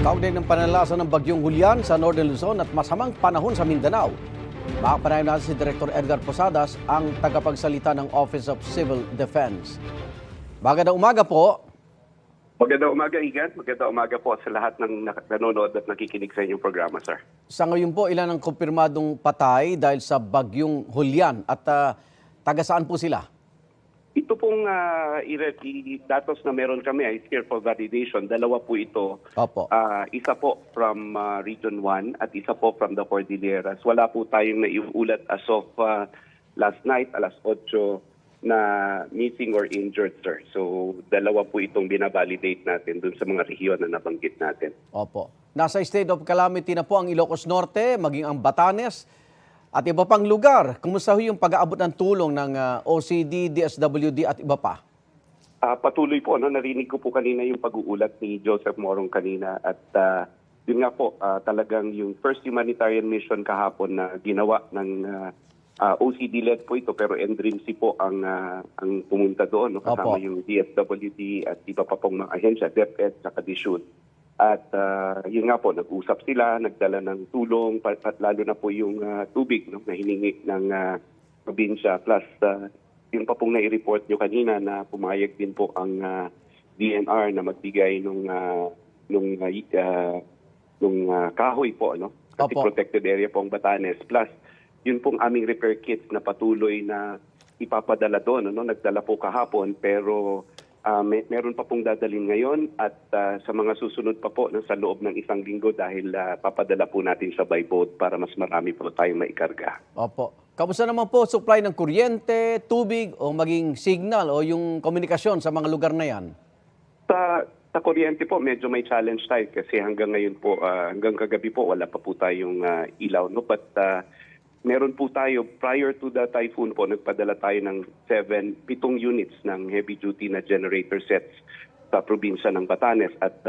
Kaugnay ng pananalasa ng Bagyong Julian sa Northern Luzon at masamang panahon sa Mindanao. Makapanayon natin si Director Edgar Posadas, ang tagapagsalita ng Office of Civil Defense. Magandang umaga po. Magandang umaga, Igan. Magandang umaga po sa lahat ng nanonood at nakikinig sa inyong programa, sir. Sa ngayon po, ilan ang kumpirmadong patay dahil sa Bagyong Julian at taga saan po sila? Ito pong datos na meron kami ay here for validation. Dalawa po ito. Opo. Isa po from Region 1 at isa po from the Cordilleras. Wala po tayong naiulat as of last night, alas 8, na missing or injured, sir. So, dalawa po itong binabalidate natin dun sa mga rehiyon na nabanggit natin. Opo. Nasa state of calamity na po ang Ilocos Norte, maging ang Batanes, at iba pang lugar. Kumusta ho yung pag-aabot ng tulong ng OCD, DSWD at iba pa? Patuloy po, narinig ko po kanina yung pag-uulat ni Joseph Morong kanina at yun nga po, talagang yung first humanitarian mission kahapon na ginawa ng OCD-led po ito, pero NDRIMC po ang pumunta doon, no? Kasama Opo. yung DSWD at iba pa pong mga ahensya, DepEd, saka DSUD. At yun nga po, nag-usap sila, nagdala ng tulong, lalo na po yung tubig, no, na hiningi ng probinsya. Plus, yun pa pong nai-report nyo kanina na pumayag din po ang DNR na magbigay nung kahoy po, no? Kasi Opo. protected area po ang Batanes. Plus, yun pong aming repair kits na patuloy na ipapadala doon. No? Nagdala po kahapon, pero meron pa pong dadalhin ngayon at sa mga susunod pa po sa loob ng isang linggo dahil papadala po natin sa by boat para mas marami po tayong maikarga. Opo. Kamusta naman po supply ng kuryente, tubig o maging signal o yung komunikasyon sa mga lugar na yan? Sa kuryente po, medyo may challenge tayo kasi hanggang ngayon po, hanggang kagabi po, wala pa po tayong ilaw. No? But meron po tayo, prior to the typhoon po, nagpadala tayo ng 7 units ng heavy-duty na generator sets sa probinsya ng Batanes at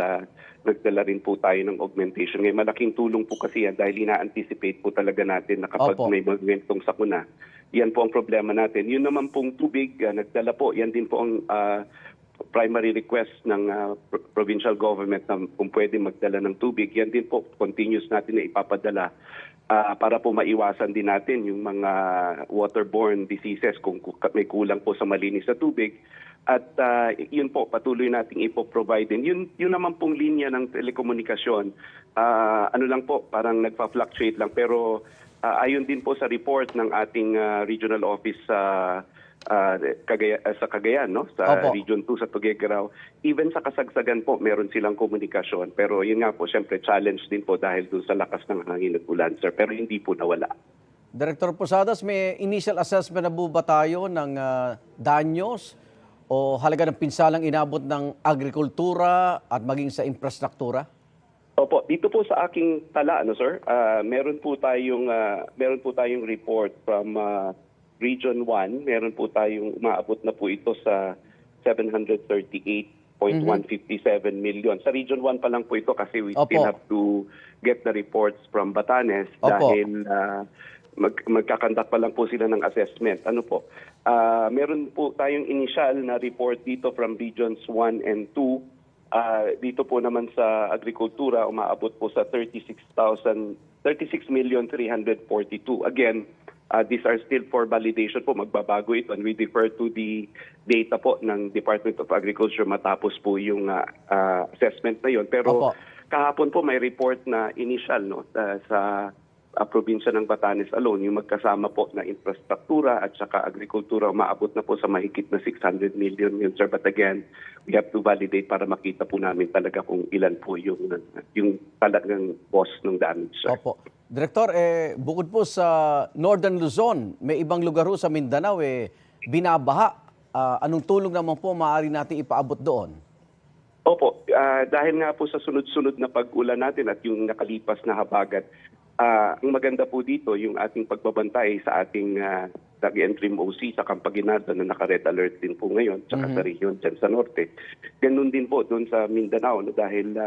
nagdala rin po tayo ng augmentation. Ngayon, malaking tulong po kasi yan dahil ina-anticipate po talaga natin na kapag Opo. may magwentong sakuna, yan po ang problema natin. Yun naman pong tubig, nagdala po, yan din po ang primary request ng provincial government na kung pwede magdala ng tubig. Yan din po, continuous natin na ipapadala para po maiwasan din natin yung mga waterborne diseases kung may kulang po sa malinis na tubig. At yun po, patuloy nating ipoprovide din. Yun naman pong linya ng telekomunikasyon, ano lang po, parang nagpa-fluctuate lang. Pero ayon din po sa report ng ating regional office sa Cagayan, no? Sa Opo. Region 2 sa Tuguegarao. Even sa Kasagsagan po, meron silang komunikasyon. Pero yun nga po, syempre challenge din po dahil dun sa lakas ng hangin at ulan, sir. Pero hindi po nawala. Director Posadas, may initial assessment na po ba tayo ng danyos o halaga ng pinsalang inabot ng agrikultura at maging sa infrastruktura? Opo, dito po sa aking tala, ano sir, meron po tayong report from Region 1. Meron po tayong umaabot na po ito sa 738.157 million. Sa Region 1 pa lang po ito kasi we Opo. still have to get the reports from Batanes Opo. dahil magkakandak pa lang po sila ng assessment. Ano po? Meron po tayong initial na report dito from Regions 1 and 2. Dito po naman sa agrikultura, umaabot po sa 36,342. Again, these are still for validation po. Magbabago ito and we defer to the data po ng Department of Agriculture matapos po yung assessment na yon. Pero Opo. kahapon po may report na initial, no, sa probinsya ng Batanes alone, yung magkasama po na infrastruktura at saka agrikultura, umaabot na po sa mahigit na 600 million yun, sir. But again, we have to validate para makita po namin talaga kung ilan po yung talagang cost ng damage, sir. Opo. Director, bukod po sa Northern Luzon, may ibang lugar ho sa Mindanao binabaha. Anong tulong naman po maaari natin ipaabot doon? Opo, dahil nga po sa sunod-sunod na pag-ulan natin at yung nakalipas na habagat, ang maganda po dito yung ating pagbabantay sa ating Tag-Entrim OC sa Campaginada na naka-red alert din po ngayon, tsaka sa region dyan sa norte. Ganun din po doon sa Mindanao, no, dahil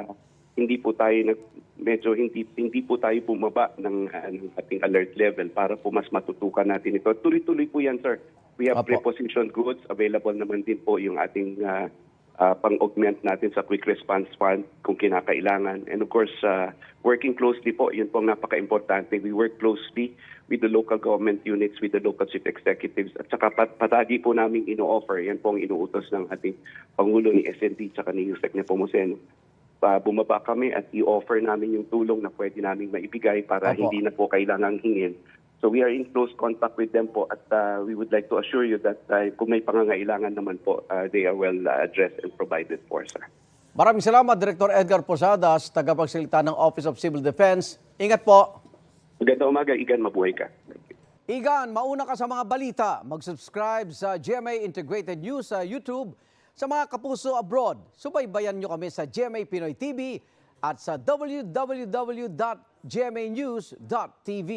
hindi po tayo hindi po tayo bumaba ng ating alert level para po mas matutukan natin ito. Tuloy-tuloy po yan, sir. We have Apo. prepositioned goods. Available naman din po yung ating pang-augment natin sa Quick Response Fund kung kinakailangan. And of course, working closely po, yun po ang napaka-importante. We work closely with the local government units, with the local chief executives, at saka patagi po namin ino-offer. Yan po ang inuutos ng ating Pangulo ni SND at ni Yusek Nepomuceno. Bumaba kami at i-offer namin yung tulong na pwede namin maibigay para Opo. hindi na po kailangang hingin. So we are in close contact with them po at we would like to assure you that kung may pangangailangan naman po, they are well addressed and provided for, sir. Maraming salamat, Director Edgar Posadas, tagapagsalita ng Office of Civil Defense. Ingat po. Magandang umaga, Igan, mabuhay ka. Thank you. Igan, mauna ka sa mga balita. Mag-subscribe sa GMA Integrated News sa YouTube. Sa mga kapuso abroad, subaybayan nyo kami sa GMA Pinoy TV at sa www.gmanews.tv.